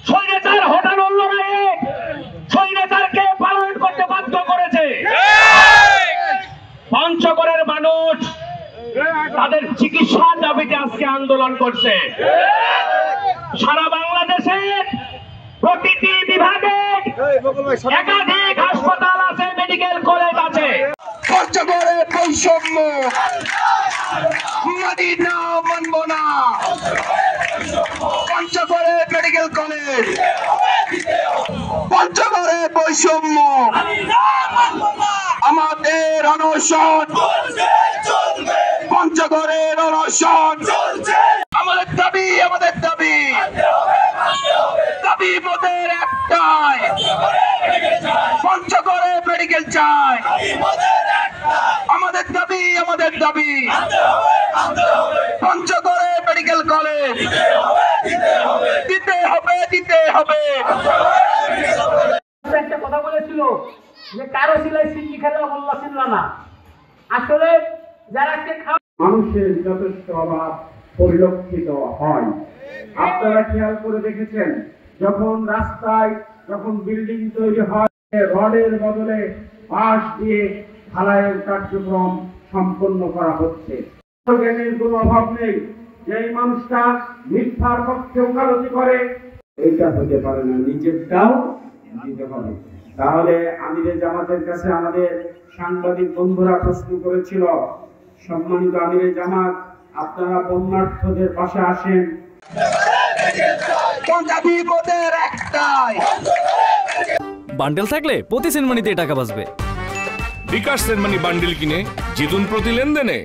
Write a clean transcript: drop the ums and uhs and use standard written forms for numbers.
স্বৈরাচার হটানোর লড়াইয়ে স্বৈরাচারকে পার্লামেন্ট করতে বাধ্য করেছে। পঞ্চগড়ের মানুষ তাদের চিকিৎসার দাবিতে আজকে আন্দোলন করছে। সারা বাংলাদেশে প্রতিটি বিভাগে একাধিক হাসপাতাল আছে, মেডিকেল কলেজ আছে। পঞ্চগড়ে বৈষম্য মানি না, মানব না। পঞ্চগড়ে মেডিকেল কলেজ, পঞ্চগড়ে বৈষম্য, আমাদের অনশন, পঞ্চগড়ের অনশন, আমাদের দাবি, আমাদের দাবি, দাবি মোদের একটাই, পঞ্চগড়ে মেডিকেল চাই। আমাদের দাবি, আমাদের দাবি, পঞ্চগড়ে মেডিকেল কলেজ দিতে হবে, দিতে হবে। একটা কথা বলেছিল যে কারো সিলাই সিন্নি খেলা মোল্লা ছিল না। আসলে যারা মানুষের যথেষ্ট অভাব পরিলক্ষিত হয়। আপনারা খেয়াল করে দেখেছেন, যখন রাস্তায় যখন বিল্ডিং তৈরি হয়, রডের বদলে বাঁশ দিয়ে ঢালাইয়ের কার্যক্রম সম্পন্ন করা হচ্ছে। জ্ঞানের কোনো অভাব নেই। যেই মানুষটা মিথ্যার পক্ষে ওকালতি করে, এটা হতে পারে না, নিজেরটাও দিতে হবে। তাহলে আমিরে জামাতের কাছে আমাদের সাংবাদিক বন্ধুরা প্রশ্ন করেছিল, সম্মানিত আমিরে জামাত, আপনারা বন্যার্থদের পাশে আসেন। বান্ডেল থাকলে প্রতি সেনমানিতে টাকা বাঁচবে। বিকাশ সেনমানি বান্ডেল কিনে জিতুন প্রতি লেনদেনে।